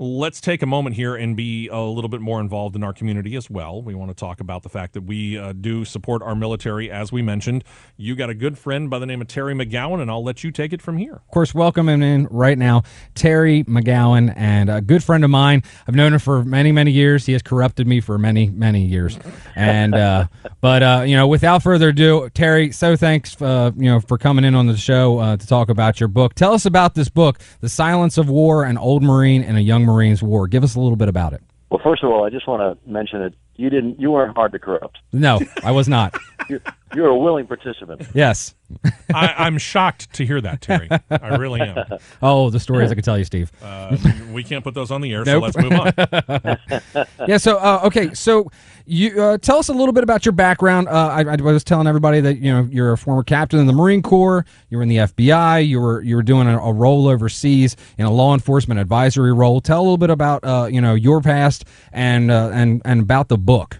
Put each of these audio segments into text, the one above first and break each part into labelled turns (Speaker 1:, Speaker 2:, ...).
Speaker 1: let's take a moment here and be a little bit more involved in our community as well. We want to talk about the fact that we do support our military, as we mentioned. You got a good friend by the name of Terry Mcgowan, and I'll let you take it from here.
Speaker 2: Of course, welcome him in right now, Terry Mcgowan, and a good friend of mine. I've known him for many, many years. He has corrupted me for many, many years. And but without further ado, Terry, so thanks for coming in on the show to talk about your book. Tell us about this book, The Silence of War, an Old Marine and a Young Marine's War. Give us a little bit about it.
Speaker 3: Well, first of all, I just want to mention that you weren't hard to corrupt.
Speaker 2: No, I was not.
Speaker 3: You're a willing participant.
Speaker 2: Yes.
Speaker 1: I'm shocked to hear that, Terry. I really am.
Speaker 2: Oh, the stories I could tell you, Steve.
Speaker 1: We can't put those on the air,
Speaker 2: Nope.
Speaker 1: so let's move on.
Speaker 2: Yeah, so, okay, so you tell us a little bit about your background. I was telling everybody that, you're a former captain in the Marine Corps, you were in the FBI, you were doing a role overseas in a law enforcement advisory role. Tell a little bit about, your past and about the book.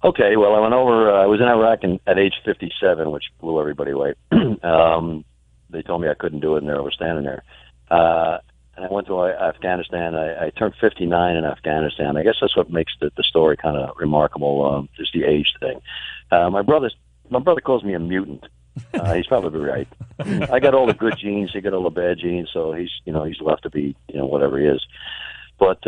Speaker 3: Okay, well, I went over. I was in Iraq at age 57, which blew everybody away. They told me I couldn't do it, and there I was standing there. And I went to Afghanistan. I turned 59 in Afghanistan. I guess that's what makes the story kind of remarkable, just the age thing. My brother calls me a mutant. He's probably right. I got all the good genes. He got all the bad genes, so he's left to be whatever he is. But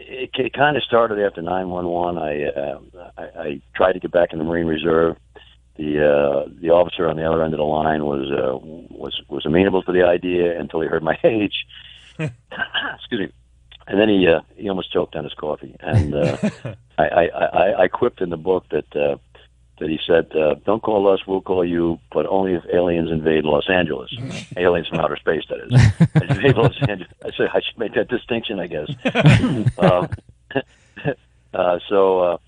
Speaker 3: it kind of started after 9/11. I tried to get back in the Marine Reserve. The officer on the other end of the line was amenable to the idea until he heard my age. Excuse me. And then he almost choked on his coffee. And I quipped in the book that he said, "Don't call us, we'll call you, but only if aliens invade Los Angeles." Aliens from outer space, that is. Invade Los Angeles. I said I should make that distinction, I guess. So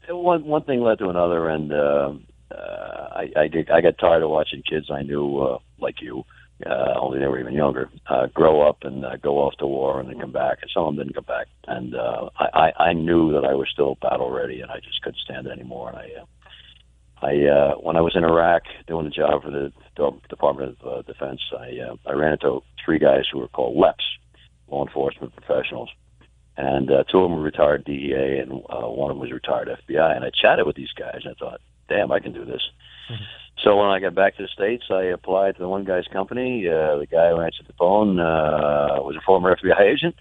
Speaker 3: one thing led to another, and I got tired of watching kids I knew, like you, only they were even younger, grow up and go off to war and then come back. And some of them didn't come back. And I knew that I was still battle ready, and I just couldn't stand it anymore. And when I was in Iraq doing the job for the Department of Defense, I ran into three guys who were called LEPs, law enforcement professionals. And two of them were retired DEA, and one of them was retired FBI. And I chatted with these guys, and I thought, damn, I can do this. Mm-hmm. So when I got back to the States, I applied to the one guy's company. The guy who answered the phone was a former FBI agent.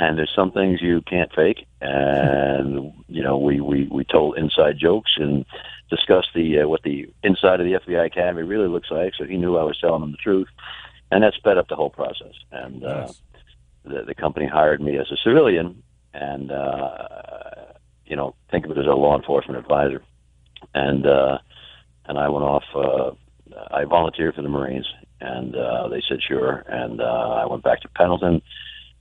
Speaker 3: And there's some things you can't fake. And, we told inside jokes and discussed what the inside of the FBI Academy really looks like. So he knew I was telling him the truth. And that sped up the whole process. And
Speaker 1: nice.
Speaker 3: The company hired me as a civilian and, think of it as a law enforcement advisor. And I went off, I volunteered for the Marines, and they said sure. And I went back to Pendleton.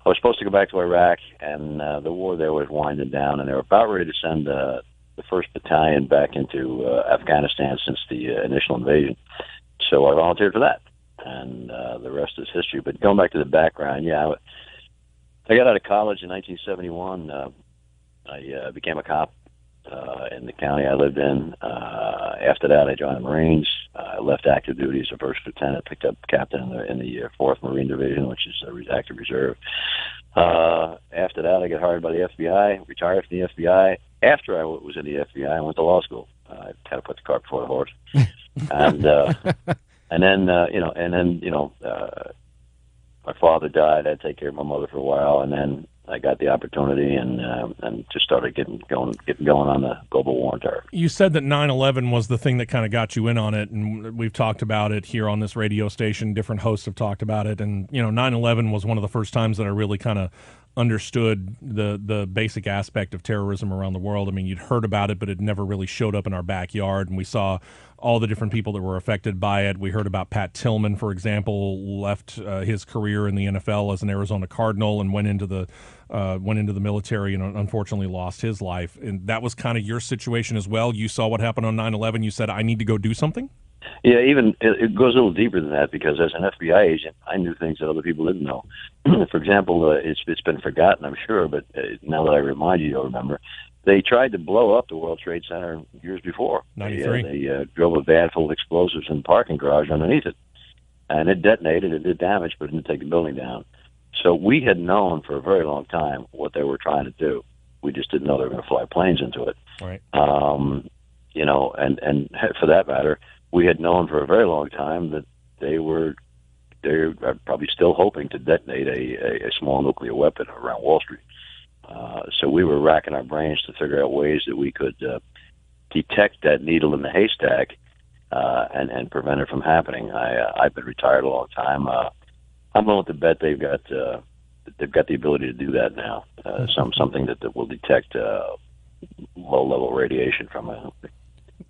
Speaker 3: I was supposed to go back to Iraq, and the war there was winding down, and they were about ready to send the 1st Battalion back into Afghanistan since the initial invasion. So I volunteered for that, and the rest is history. But going back to the background, I got out of college in 1971. I became a cop in the county I lived in. After that, I joined the Marines. I left active duty as a first lieutenant, picked up captain in the 4th Marine Division, which is active reserve. After that, I got hired by the FBI, retired from the FBI. After I was in the FBI, I went to law school. I kind of put the cart before the horse. And then my father died. I had to take care of my mother for a while, and then I got the opportunity and just started getting going on the global war on terror.
Speaker 1: You said that 9/11 was the thing that kind of got you in on it, and we've talked about it here on this radio station. Different hosts have talked about it, and 9/11 was one of the first times that I really kind of understood the basic aspect of terrorism around the world. I mean, you'd heard about it, but it never really showed up in our backyard, and we saw all the different people that were affected by it. We heard about Pat Tillman, for example, left his career in the NFL as an Arizona Cardinal and went into the military and unfortunately lost his life. And that was kind of your situation as well. You saw what happened on 9/11. You said, I need to go do something?
Speaker 3: Yeah, even it goes a little deeper than that, because as an FBI agent, I knew things that other people didn't know. For example, it's been forgotten, I'm sure, but now that I remind you, you'll remember. They tried to blow up the World Trade Center years before.
Speaker 1: 93.
Speaker 3: They drove a van full of explosives in the parking garage underneath it. and it detonated. It did damage, but it didn't take the building down. So we had known for a very long time what they were trying to do. We just didn't know they were going to fly planes into it.
Speaker 1: Right.
Speaker 3: You know, and for that matter, we had known for a very long time that they're probably still hoping to detonate a small nuclear weapon around Wall Street. So we were racking our brains to figure out ways that we could detect that needle in the haystack and prevent it from happening. I've been retired a long time. I'm willing to bet they've got the ability to do that now. Something that will detect low-level radiation from it.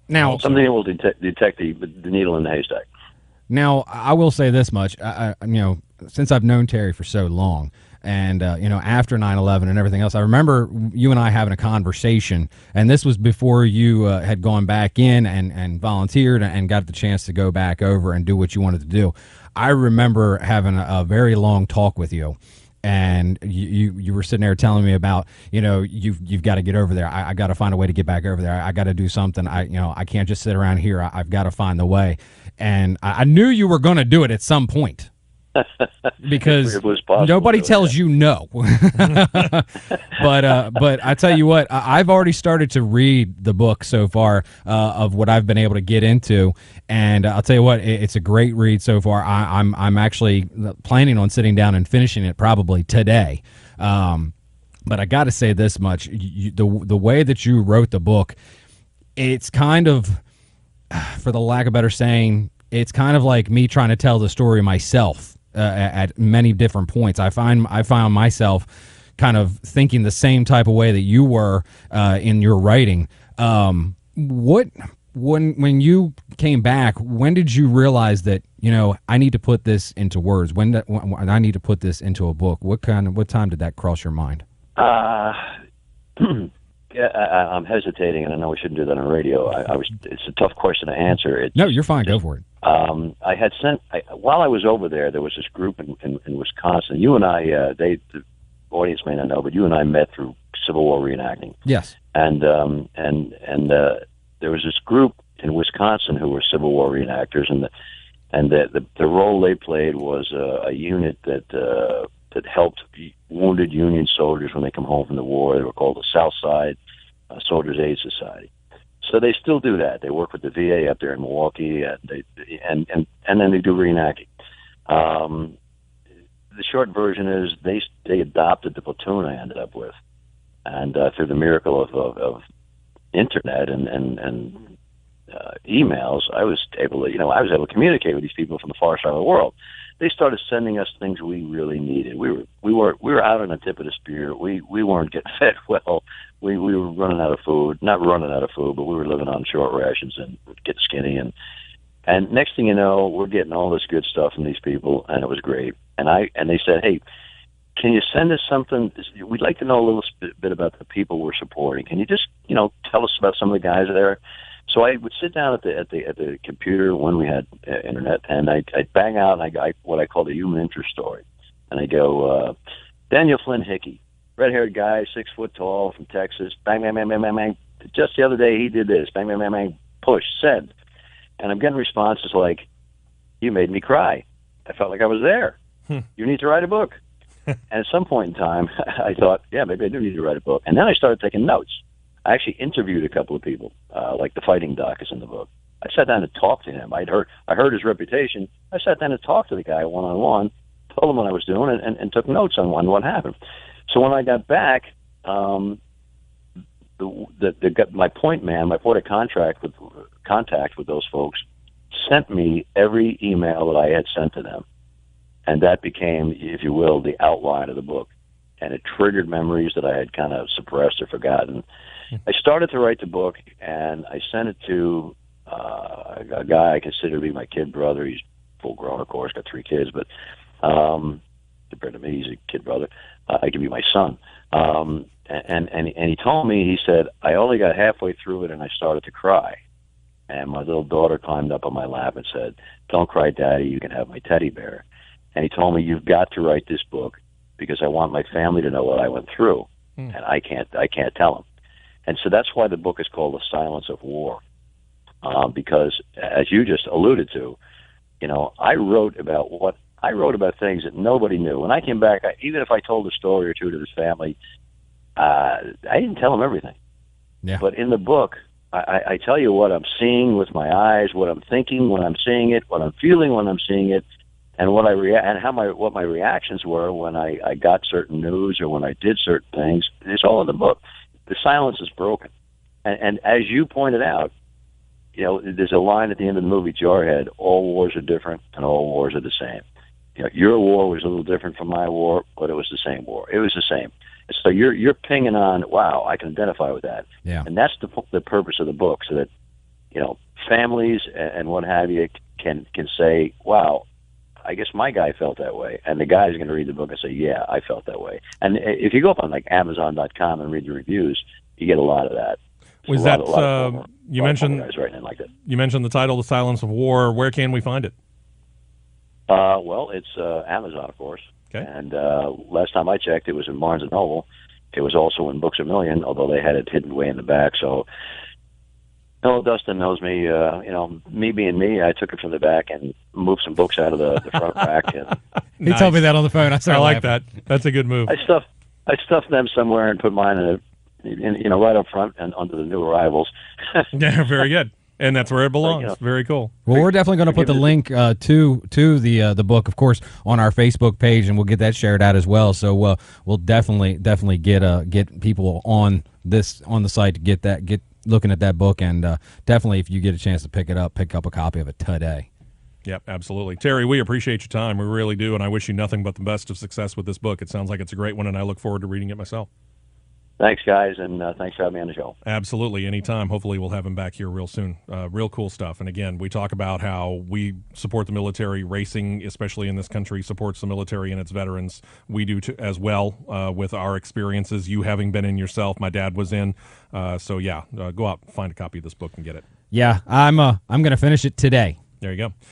Speaker 2: Now,
Speaker 3: something that will detect the needle in the haystack.
Speaker 2: Now, I will say this much. You know, since I've known Terry for so long, and you know, after 9/11 and everything else, I remember you and I having a conversation, and this was before you had gone back in and volunteered and got the chance to go back over and do what you wanted to do. I remember having a very long talk with you. And you were sitting there telling me about, you know, you've got to get over there. I got to find a way to get back over there. I got to do something. I can't just sit around here. I've got to find the way. And I knew you were going to do it at some point. Because nobody tells you no. But I tell you what, I've already started to read the book so far of what I've been able to get into, and I'll tell you what, it's a great read so far. I'm actually planning on sitting down and finishing it probably today. But I got to say this much: the way that you wrote the book, it's kind of, for the lack of better saying, it's kind of like me trying to tell the story myself. At many different points, I found myself kind of thinking the same type of way that you were in your writing. When you came back, when did you realize that, you know, I need to put this into words? When I need to put this into a book? What time did that cross your mind?
Speaker 3: Yeah, I'm hesitating, and I know we shouldn't do that on radio. It's a tough question to answer.
Speaker 2: No, you're fine. Go for it.
Speaker 3: I had sent while I was over there. There was this group in Wisconsin. You and I, the audience may not know, but you and I met through Civil War reenacting.
Speaker 2: Yes.
Speaker 3: And there was this group in Wisconsin who were Civil War reenactors, and the role they played was a unit that helped wounded Union soldiers when they come home from the war. They were called the Southside Soldiers Aid Society. So they still do that. They work with the VA up there in Milwaukee, and then they do reenacting. The short version is they adopted the platoon I ended up with, and through the miracle of internet and emails, I was able to communicate with these people from the far side of the world. They started sending us things we really needed. We were out on the tip of the spear. We weren't getting fed well. We were running out of food. Not running out of food, but we were living on short rations and getting skinny. And next thing you know, we're getting all this good stuff from these people, and it was great. And they said, hey, can you send us something? We'd like to know a little bit about the people we're supporting. Can you just tell us about some of the guys there? So I would sit down at the computer when we had internet, and I'd bang out what I call the human interest story. And I go, Daniel Flynn Hickey, red-haired guy, 6 foot tall, from Texas. Bang, bang, bang, bang, bang, bang. Just the other day he did this. Bang, bang, bang, bang. Push, send. And I'm getting responses like, you made me cry. I felt like I was there. You need to write a book. And at some point in time, I thought, yeah, maybe I do need to write a book. And then I started taking notes. I actually interviewed a couple of people, like the Fighting Doc is in the book. I sat down and talked to him. I heard his reputation. I sat down and talked to the guy one-on-one, told him what I was doing, and took notes on what happened. So when I got back, my point man, my point of contact with those folks, sent me every email that I had sent to them. And that became, if you will, the outline of the book. And it triggered memories that I had kind of suppressed or forgotten. I started to write the book, and I sent it to a guy I consider to be my kid brother. He's full grown, of course, got 3 kids, but compared to me, he's a kid brother. I could be my son. And he told me, he said, I only got halfway through it, and I started to cry. And my little daughter climbed up on my lap and said, don't cry, Daddy, you can have my teddy bear. And he told me, you've got to write this book because I want my family to know what I went through, and I can't tell them. And so that's why the book is called The Silence of War, because as you just alluded to, I wrote about things that nobody knew. When I came back, even if I told a story or two to this family, I didn't tell them everything.
Speaker 2: Yeah.
Speaker 3: But in the book, I tell you what I'm seeing with my eyes, what I'm thinking when I'm seeing it, what I'm feeling when I'm seeing it, and what my reactions were when I got certain news or when I did certain things. It's all in the book. The silence is broken, and as you pointed out, there's a line at the end of the movie Jarhead: all wars are different and all wars are the same. Your war was a little different from my war, but it was the same war. It was the same. So you're pinging on, wow, I can identify with that.
Speaker 2: Yeah.
Speaker 3: And that's the purpose of the book, so that, families and what have you can say, wow, I guess my guy felt that way. And the guy's going to read the book and say, yeah, I felt that way. And if you go up on like Amazon.com and read the reviews, you get a lot of that.
Speaker 1: Was that you mentioned
Speaker 3: guys writing in like that.
Speaker 1: You mentioned the title, "The Silence of War." Where can we find it?
Speaker 3: Well, it's Amazon, of course.
Speaker 1: Okay.
Speaker 3: And last time I checked, it was in Barnes & Noble. It was also in Books A Million, although they had it hidden way in the back. So, Dustin knows me. Me being me, I took it from the back and moved some books out of the front rack. And
Speaker 2: He told me that on the phone. I
Speaker 1: like that. That's a good move.
Speaker 3: I stuffed them somewhere and put mine right up front and under the new arrivals.
Speaker 1: Yeah, very good. And that's where it belongs. Very cool.
Speaker 2: Well, we're definitely going to put the link to the book, of course, on our Facebook page, and we'll get that shared out as well. So we'll definitely get people on the site to get looking at that book, and definitely if you get a chance to pick up a copy of it today.
Speaker 1: Yep, absolutely. Terry, we appreciate your time. We really do, and I wish you nothing but the best of success with this book. It sounds like it's a great one, and I look forward to reading it myself.
Speaker 3: Thanks, guys, and thanks for having me on the show.
Speaker 1: Absolutely. Anytime. Hopefully we'll have him back here real soon. Real cool stuff. And again, we talk about how we support the military. Racing, especially in this country, supports the military and its veterans. We do as well with our experiences. You having been in yourself. My dad was in. Go out, find a copy of this book and get it.
Speaker 2: Yeah, I'm going to finish it today.
Speaker 1: There you go.